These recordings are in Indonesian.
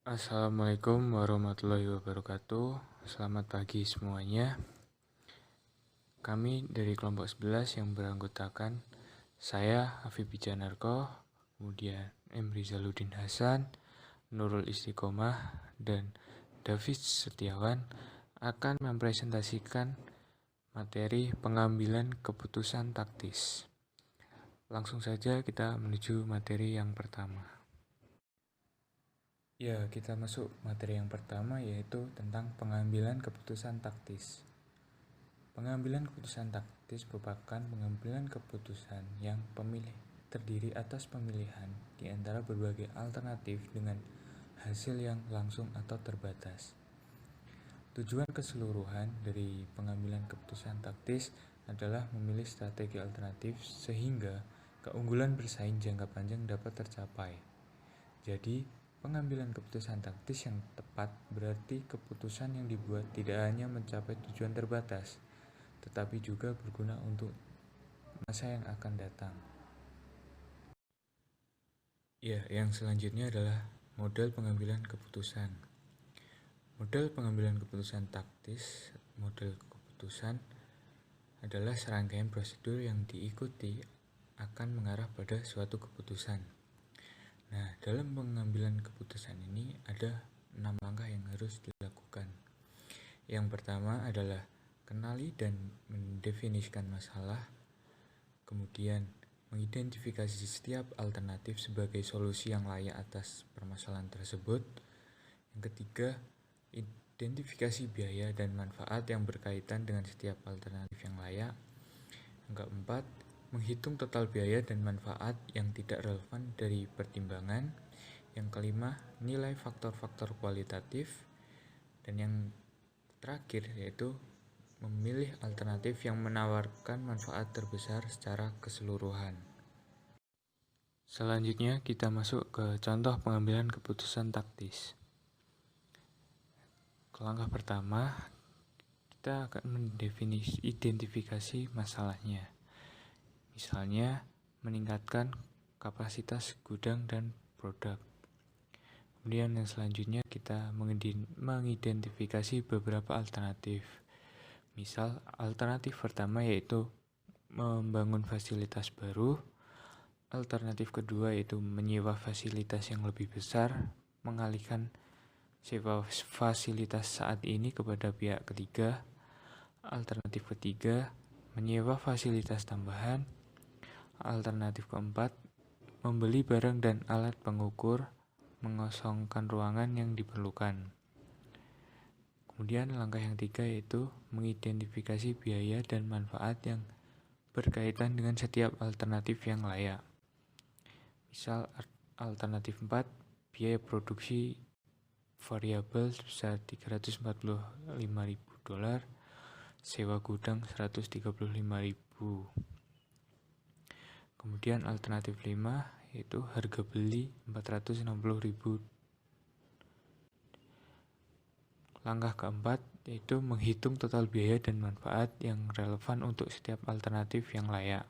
Assalamualaikum warahmatullahi wabarakatuh. Selamat pagi semuanya. Kami dari kelompok 11 yang beranggotakan saya Hafib Wijanarko, kemudian M. Rizaluddin Hasan, Nurul Istiqomah, dan David Setiawan akan mempresentasikan materi pengambilan keputusan taktis. Langsung saja kita menuju materi yang pertama. Ya, kita masuk materi yang pertama, yaitu tentang pengambilan keputusan taktis. Pengambilan keputusan taktis merupakan pengambilan keputusan yang terdiri atas pemilihan di antara berbagai alternatif dengan hasil yang langsung atau terbatas. Tujuan keseluruhan dari pengambilan keputusan taktis adalah memilih strategi alternatif sehingga keunggulan bersaing jangka panjang dapat tercapai. Jadi, pengambilan keputusan taktis yang tepat berarti keputusan yang dibuat tidak hanya mencapai tujuan terbatas, tetapi juga berguna untuk masa yang akan datang. Ya, yang selanjutnya adalah model pengambilan keputusan. Model pengambilan keputusan taktis, model keputusan adalah serangkaian prosedur yang diikuti akan mengarah pada suatu keputusan. Nah, dalam pengambilan keputusan ini ada 6 langkah yang harus dilakukan. Yang pertama adalah kenali dan mendefinisikan masalah, kemudian mengidentifikasi setiap alternatif sebagai solusi yang layak atas permasalahan tersebut. Yang ketiga, identifikasi biaya dan manfaat yang berkaitan dengan setiap alternatif yang layak. Yang keempat, menghitung total biaya dan manfaat yang tidak relevan dari pertimbangan. Yang kelima, nilai faktor-faktor kualitatif. Dan yang terakhir yaitu memilih alternatif yang menawarkan manfaat terbesar secara keseluruhan. Selanjutnya kita masuk ke contoh pengambilan keputusan taktis. Langkah pertama, kita akan identifikasi masalahnya. Misalnya, meningkatkan kapasitas gudang dan produk. Kemudian yang selanjutnya kita mengidentifikasi beberapa alternatif. Misal, alternatif pertama yaitu membangun fasilitas baru. Alternatif kedua yaitu menyewa fasilitas yang lebih besar, mengalihkan sewa fasilitas saat ini kepada pihak ketiga. Alternatif ketiga, menyewa fasilitas tambahan. Alternatif keempat, membeli barang dan alat pengukur, mengosongkan ruangan yang diperlukan. Kemudian langkah yang ketiga yaitu mengidentifikasi biaya dan manfaat yang berkaitan dengan setiap alternatif yang layak. Misal alternatif 4, biaya produksi variabel sebesar $345.000, sewa gudang $135.000. Kemudian alternatif 5 yaitu harga beli $460.000. Langkah keempat yaitu menghitung total biaya dan manfaat yang relevan untuk setiap alternatif yang layak.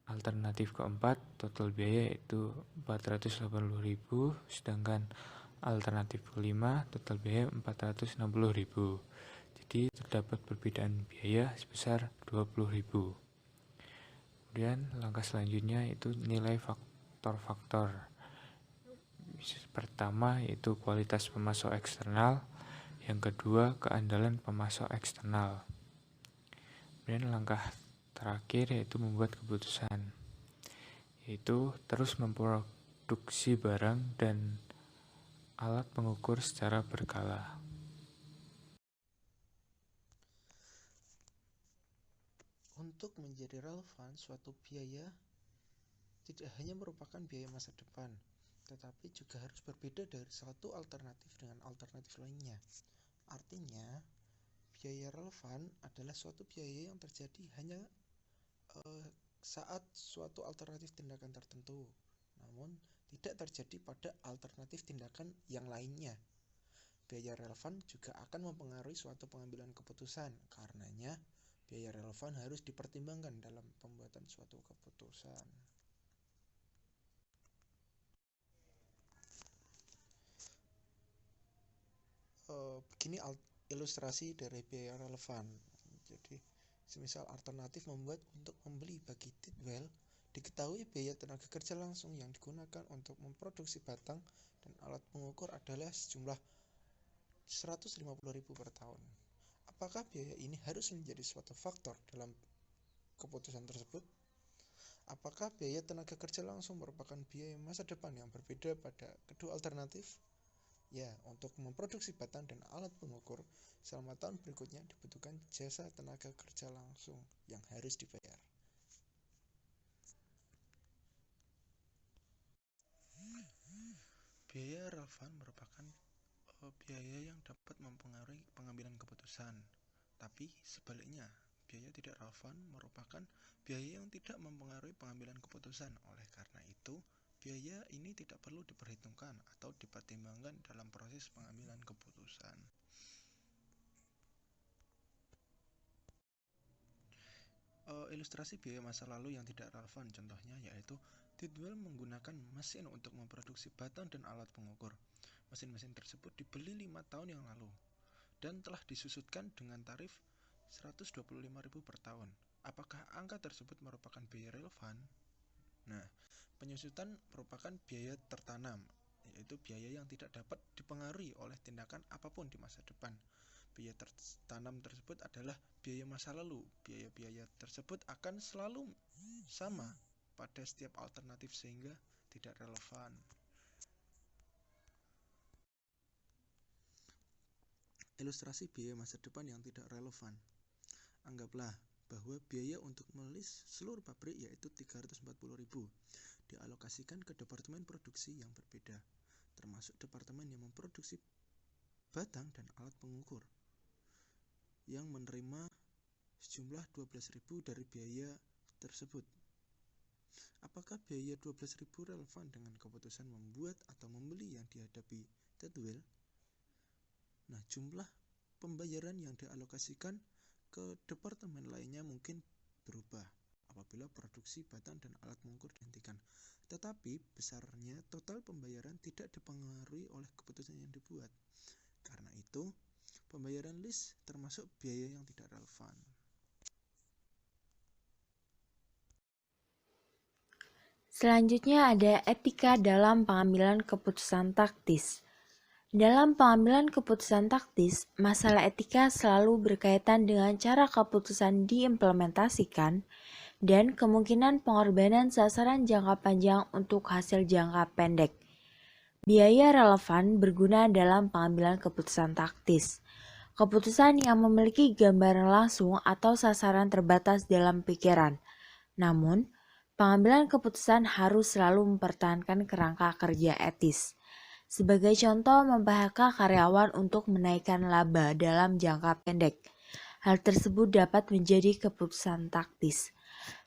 Alternatif keempat, total biaya yaitu $480.000, sedangkan alternatif kelima, total biaya $460.000. Jadi terdapat perbedaan biaya sebesar $20.000. Kemudian langkah selanjutnya yaitu nilai faktor-faktor. Pertama yaitu kualitas pemasok eksternal, yang kedua keandalan pemasok eksternal. Kemudian langkah terakhir yaitu membuat keputusan, yaitu terus memproduksi barang dan alat pengukur secara berkala. Untuk menjadi relevan, suatu biaya tidak hanya merupakan biaya masa depan, tetapi juga harus berbeda dari satu alternatif dengan alternatif lainnya. Artinya, biaya relevan adalah suatu biaya yang terjadi hanya saat suatu alternatif tindakan tertentu, namun tidak terjadi pada alternatif tindakan yang lainnya. Biaya relevan juga akan mempengaruhi suatu pengambilan keputusan, karenanya biaya relevan harus dipertimbangkan dalam pembuatan suatu keputusan. Begini ilustrasi dari biaya relevan. Jadi, semisal alternatif membuat untuk membeli bagi Tidwell, diketahui biaya tenaga kerja langsung yang digunakan untuk memproduksi batang dan alat pengukur adalah sejumlah 150.000 per tahun. Apakah biaya ini harus menjadi suatu faktor dalam keputusan tersebut? Apakah biaya tenaga kerja langsung merupakan biaya masa depan yang berbeda pada kedua alternatif? Ya, untuk memproduksi batang dan alat pengukur selama tahun berikutnya dibutuhkan jasa tenaga kerja langsung yang harus dibayar. Biaya relevan merupakan biaya yang dapat mempengaruhi pengambilan keputusan. Tapi sebaliknya, biaya tidak relevan merupakan biaya yang tidak mempengaruhi pengambilan keputusan. Oleh karena itu, biaya ini tidak perlu diperhitungkan atau dipertimbangkan dalam proses pengambilan keputusan. Ilustrasi biaya masa lalu yang tidak relevan contohnya yaitu Tidwell menggunakan mesin untuk memproduksi batang dan alat pengukur. Mesin-mesin tersebut dibeli 5 tahun yang lalu dan telah disusutkan dengan tarif 125.000 per tahun. Apakah angka tersebut merupakan biaya relevan? Nah, penyusutan merupakan biaya tertanam, yaitu biaya yang tidak dapat dipengaruhi oleh tindakan apapun di masa depan. Biaya tertanam tersebut adalah biaya masa lalu. Biaya-biaya tersebut akan selalu sama pada setiap alternatif sehingga tidak relevan. Ilustrasi biaya masa depan yang tidak relevan. Anggaplah bahwa biaya untuk melis seluruh pabrik yaitu 340.000 dialokasikan ke departemen produksi yang berbeda, termasuk departemen yang memproduksi batang dan alat pengukur, yang menerima sejumlah 12.000 dari biaya tersebut. Apakah biaya 12.000 relevan dengan keputusan membuat atau membeli yang dihadapi Tidwell? Nah, jumlah pembayaran yang dialokasikan ke departemen lainnya mungkin berubah apabila produksi batang dan alat pengukur dihentikan. Tetapi besarnya total pembayaran tidak dipengaruhi oleh keputusan yang dibuat. Karena itu, pembayaran list termasuk biaya yang tidak relevan. Selanjutnya ada etika dalam pengambilan keputusan taktis. Dalam pengambilan keputusan taktis, masalah etika selalu berkaitan dengan cara keputusan diimplementasikan dan kemungkinan pengorbanan sasaran jangka panjang untuk hasil jangka pendek. Biaya relevan berguna dalam pengambilan keputusan taktis. Keputusan yang memiliki gambaran langsung atau sasaran terbatas dalam pikiran. Namun, pengambilan keputusan harus selalu mempertahankan kerangka kerja etis. Sebagai contoh, mem-PHK karyawan untuk menaikkan laba dalam jangka pendek. Hal tersebut dapat menjadi keputusan taktis.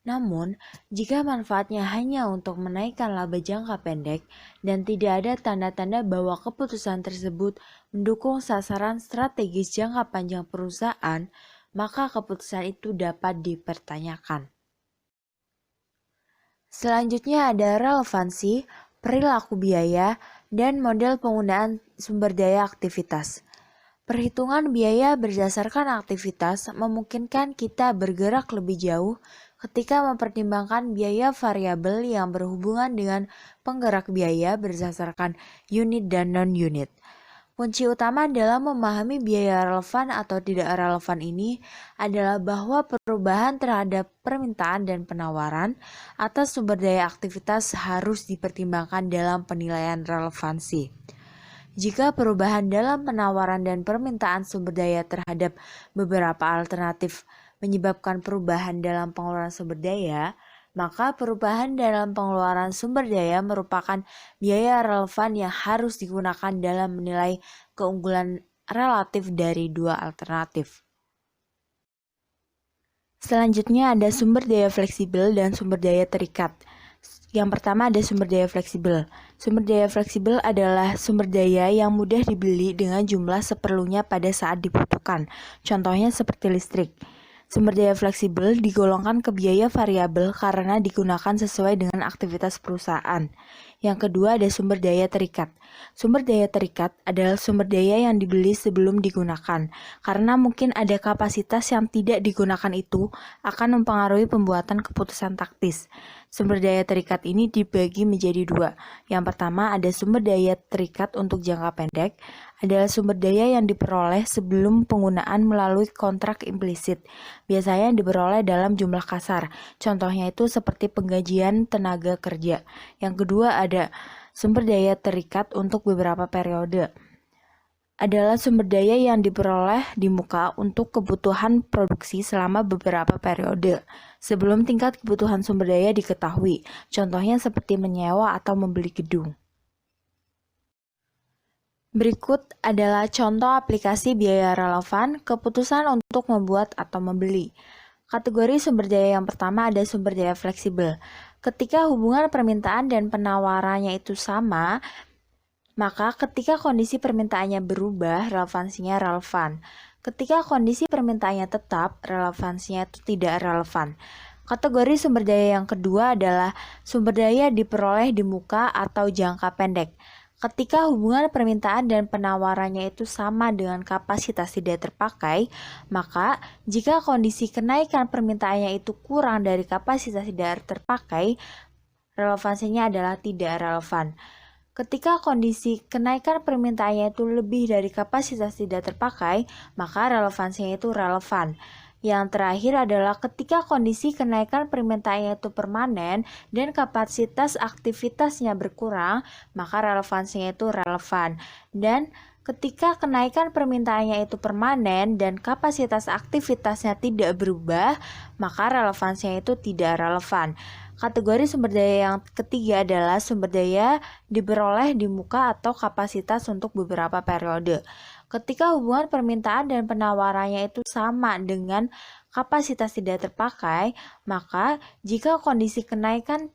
Namun, jika manfaatnya hanya untuk menaikkan laba jangka pendek dan tidak ada tanda-tanda bahwa keputusan tersebut mendukung sasaran strategis jangka panjang perusahaan, maka keputusan itu dapat dipertanyakan. Selanjutnya ada relevansi, perilaku biaya, dan model penggunaan sumber daya aktivitas. Perhitungan biaya berdasarkan aktivitas memungkinkan kita bergerak lebih jauh ketika mempertimbangkan biaya variabel yang berhubungan dengan penggerak biaya berdasarkan unit dan non-unit. Kunci utama dalam memahami biaya relevan atau tidak relevan ini adalah bahwa perubahan terhadap permintaan dan penawaran atas sumber daya aktivitas harus dipertimbangkan dalam penilaian relevansi. Jika perubahan dalam penawaran dan permintaan sumber daya terhadap beberapa alternatif menyebabkan perubahan dalam pengeluaran sumber daya, maka perubahan dalam pengeluaran sumber daya merupakan biaya relevan yang harus digunakan dalam menilai keunggulan relatif dari dua alternatif. Selanjutnya ada sumber daya fleksibel dan sumber daya terikat. Yang pertama ada sumber daya fleksibel. Sumber daya fleksibel adalah sumber daya yang mudah dibeli dengan jumlah seperlunya pada saat dibutuhkan. Contohnya seperti listrik. Sumber daya fleksibel digolongkan ke biaya variabel karena digunakan sesuai dengan aktivitas perusahaan. Yang kedua ada sumber daya terikat. Sumber daya terikat adalah sumber daya yang dibeli sebelum digunakan, karena mungkin ada kapasitas yang tidak digunakan itu akan mempengaruhi pembuatan keputusan taktis. Sumber daya terikat ini dibagi menjadi dua. Yang pertama ada sumber daya terikat untuk jangka pendek, adalah sumber daya yang diperoleh sebelum penggunaan melalui kontrak implisit. Biasanya diperoleh dalam jumlah kasar. Contohnya itu seperti penggajian tenaga kerja. Yang kedua ada sumber daya terikat untuk beberapa periode. Adalah sumber daya yang diperoleh di muka untuk kebutuhan produksi selama beberapa periode sebelum tingkat kebutuhan sumber daya diketahui. Contohnya seperti menyewa atau membeli gedung. Berikut adalah contoh aplikasi biaya relevan keputusan untuk membuat atau membeli. Kategori sumber daya yang pertama ada sumber daya fleksibel. Ketika hubungan permintaan dan penawarannya itu sama, maka ketika kondisi permintaannya berubah, relevansinya relevan. Ketika kondisi permintaannya tetap, relevansinya itu tidak relevan. Kategori sumber daya yang kedua adalah sumber daya diperoleh di muka atau jangka pendek. Ketika hubungan permintaan dan penawarannya itu sama dengan kapasitas tidak terpakai, maka jika kondisi kenaikan permintaannya itu kurang dari kapasitas tidak terpakai, relevansinya adalah tidak relevan. Ketika kondisi kenaikan permintaannya itu lebih dari kapasitas tidak terpakai, maka relevansinya itu relevan. Yang terakhir adalah ketika kondisi kenaikan permintaannya itu permanen dan kapasitas aktivitasnya berkurang, maka relevansinya itu relevan. Dan ketika kenaikan permintaannya itu permanen dan kapasitas aktivitasnya tidak berubah, maka relevansinya itu tidak relevan. Kategori sumber daya yang ketiga adalah sumber daya diperoleh di muka atau kapasitas untuk beberapa periode. Ketika hubungan permintaan dan penawarannya itu sama dengan kapasitas tidak terpakai, maka jika kondisi kenaikan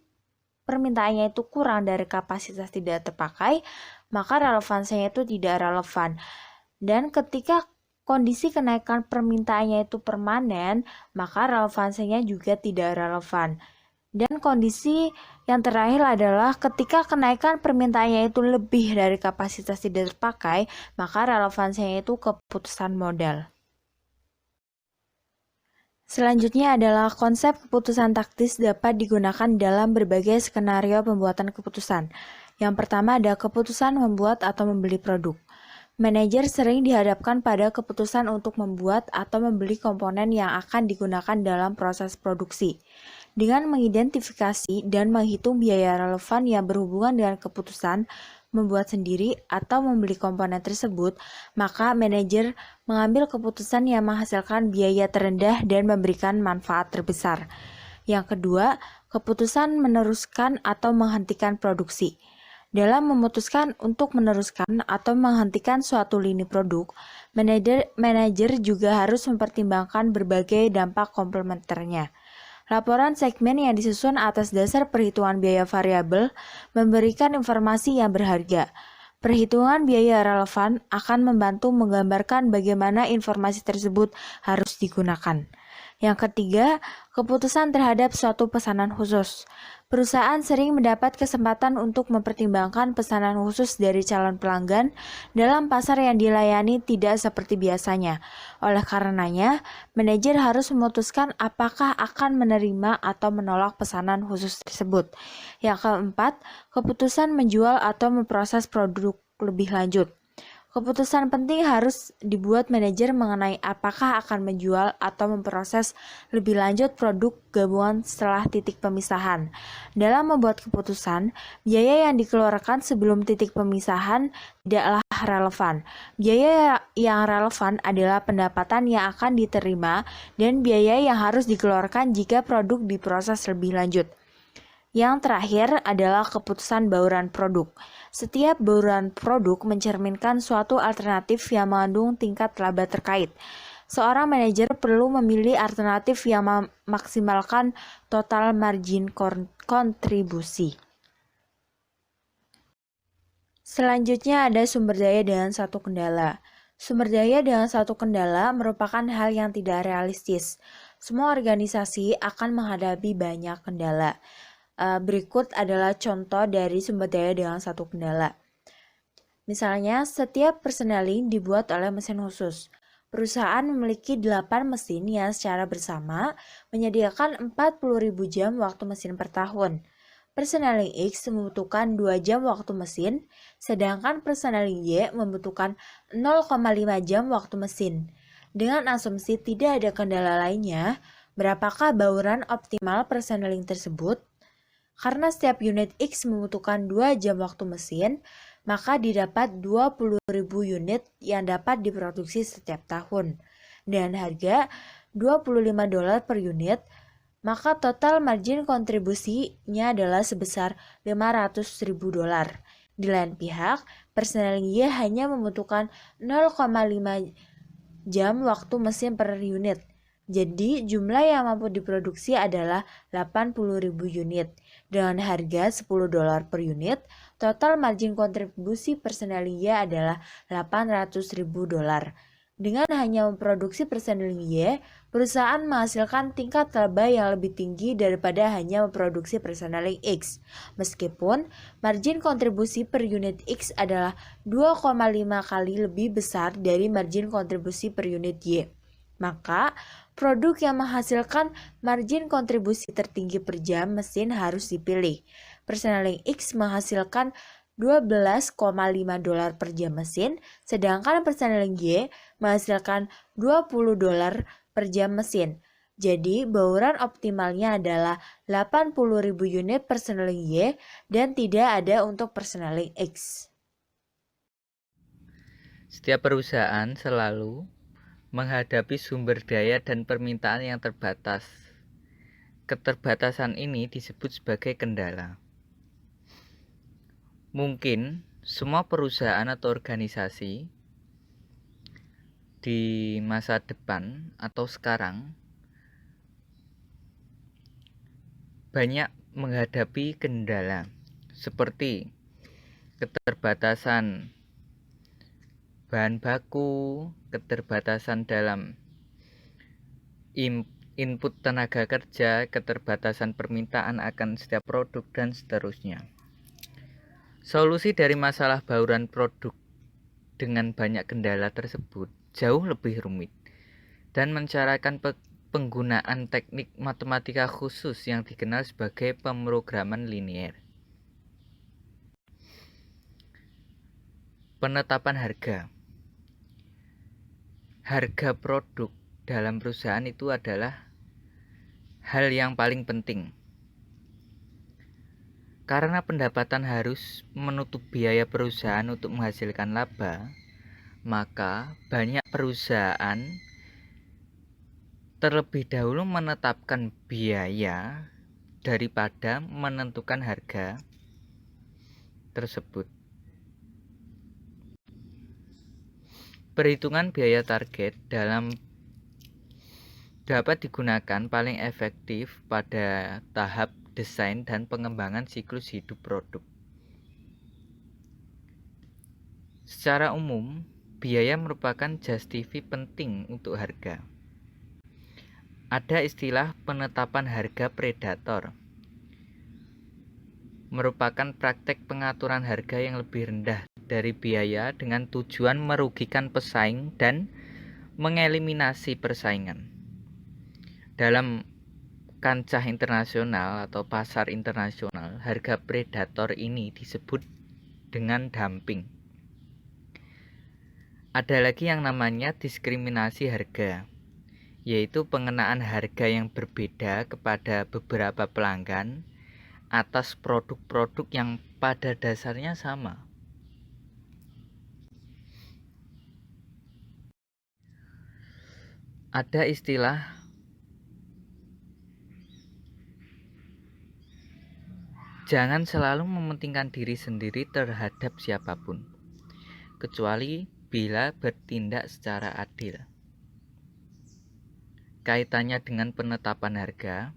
permintaannya itu kurang dari kapasitas tidak terpakai, maka relevansinya itu tidak relevan. Dan ketika kondisi kenaikan permintaannya itu permanen, maka relevansinya juga tidak relevan. Dan kondisi yang terakhir adalah ketika kenaikan permintaannya itu lebih dari kapasitas tidak terpakai, maka relevansinya itu keputusan modal. Selanjutnya adalah konsep keputusan taktis dapat digunakan dalam berbagai skenario pembuatan keputusan. Yang pertama ada keputusan membuat atau membeli produk. Manajer sering dihadapkan pada keputusan untuk membuat atau membeli komponen yang akan digunakan dalam proses produksi. Dengan mengidentifikasi dan menghitung biaya relevan yang berhubungan dengan keputusan membuat sendiri atau membeli komponen tersebut, maka manajer mengambil keputusan yang menghasilkan biaya terendah dan memberikan manfaat terbesar. Yang kedua, keputusan meneruskan atau menghentikan produksi. Dalam memutuskan untuk meneruskan atau menghentikan suatu lini produk, manajer juga harus mempertimbangkan berbagai dampak komplementernya. Laporan segmen yang disusun atas dasar perhitungan biaya variabel memberikan informasi yang berharga. Perhitungan biaya relevan akan membantu menggambarkan bagaimana informasi tersebut harus digunakan. Yang ketiga, keputusan terhadap suatu pesanan khusus. Perusahaan sering mendapat kesempatan untuk mempertimbangkan pesanan khusus dari calon pelanggan dalam pasar yang dilayani tidak seperti biasanya. Oleh karenanya, manajer harus memutuskan apakah akan menerima atau menolak pesanan khusus tersebut. Yang keempat, keputusan menjual atau memproses produk lebih lanjut. Keputusan penting harus dibuat manajer mengenai apakah akan menjual atau memproses lebih lanjut produk gabungan setelah titik pemisahan. Dalam membuat keputusan, biaya yang dikeluarkan sebelum titik pemisahan tidaklah relevan. Biaya yang relevan adalah pendapatan yang akan diterima dan biaya yang harus dikeluarkan jika produk diproses lebih lanjut. Yang terakhir adalah keputusan bauran produk. Setiap bauran produk mencerminkan suatu alternatif yang mengandung tingkat laba terkait. Seorang manajer perlu memilih alternatif yang memaksimalkan total margin kontribusi. Selanjutnya ada sumber daya dengan satu kendala. Sumber daya dengan satu kendala merupakan hal yang tidak realistis. semua organisasi akan menghadapi banyak kendala. Berikut adalah contoh dari sumber daya dengan satu kendala. Misalnya, setiap personeling dibuat oleh mesin khusus. Perusahaan memiliki 8 mesin yang secara bersama menyediakan 40.000 jam waktu mesin per tahun. Personeling X membutuhkan 2 jam waktu mesin, sedangkan personeling Y membutuhkan 0,5 jam waktu mesin. Dengan asumsi tidak ada kendala lainnya, berapakah bauran optimal personeling tersebut? Karena setiap unit X membutuhkan 2 jam waktu mesin, maka didapat 20.000 unit yang dapat diproduksi setiap tahun. Dan harga $25 per unit, maka total margin kontribusinya adalah sebesar $500.000. Di lain pihak, personeling Y hanya membutuhkan 0,5 jam waktu mesin per unit. Jadi jumlah yang mampu diproduksi adalah 80.000 unit. Dengan harga $10 per unit, total margin kontribusi personeling Y adalah $800.000. Dengan hanya memproduksi personeling Y, perusahaan menghasilkan tingkat laba yang lebih tinggi daripada hanya memproduksi personeling X. Meskipun margin kontribusi per unit X adalah 2,5 kali lebih besar dari margin kontribusi per unit Y. Maka, produk yang menghasilkan margin kontribusi tertinggi per jam mesin harus dipilih. Personeling X menghasilkan $12,5 per jam mesin, sedangkan personeling Y menghasilkan $20 per jam mesin. Jadi, bauran optimalnya adalah 80.000 unit personeling Y dan tidak ada untuk personeling X. Setiap perusahaan selalu menghadapi sumber daya dan permintaan yang terbatas. Keterbatasan ini disebut sebagai kendala. Mungkin semua perusahaan atau organisasi di masa depan atau sekarang banyak menghadapi kendala seperti keterbatasan bahan baku, keterbatasan dalam input tenaga kerja, keterbatasan permintaan akan setiap produk, dan seterusnya. Solusi dari masalah bauran produk dengan banyak kendala tersebut jauh lebih rumit dan mensyaratkan penggunaan teknik matematika khusus yang dikenal sebagai pemrograman linier. Penetapan harga. Harga produk dalam perusahaan itu adalah hal yang paling penting. Karena pendapatan harus menutup biaya perusahaan untuk menghasilkan laba, maka banyak perusahaan terlebih dahulu menetapkan biaya daripada menentukan harga tersebut. Perhitungan biaya target dapat digunakan paling efektif pada tahap desain dan pengembangan siklus hidup produk. Secara umum, biaya merupakan justify penting untuk harga. Ada istilah penetapan harga predator. Merupakan praktek pengaturan harga yang lebih rendah dari biaya dengan tujuan merugikan pesaing dan mengeliminasi persaingan. Dalam kancah internasional atau pasar internasional, harga predator ini disebut dengan dumping. Ada lagi yang namanya diskriminasi harga, yaitu pengenaan harga yang berbeda kepada beberapa pelanggan atas produk-produk yang pada dasarnya sama. Ada istilah jangan selalu mementingkan diri sendiri terhadap siapapun, kecuali bila bertindak secara adil. Kaitannya dengan penetapan harga,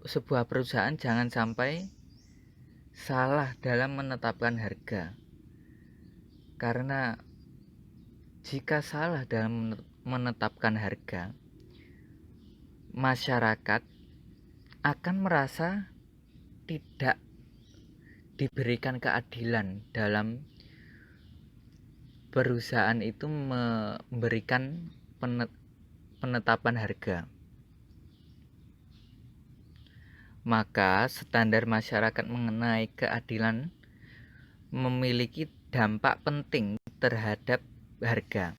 sebuah perusahaan jangan sampai salah dalam menetapkan harga. Karena jika salah dalam menetapkan harga, masyarakat akan merasa tidak diberikan keadilan dalam perusahaan itu memberikan penetapan harga. Maka standar masyarakat mengenai keadilan memiliki dampak penting terhadap harga.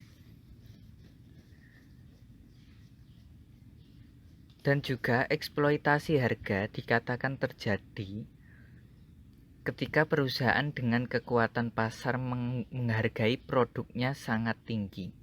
Dan juga eksploitasi harga dikatakan terjadi ketika perusahaan dengan kekuatan pasar menghargai produknya sangat tinggi.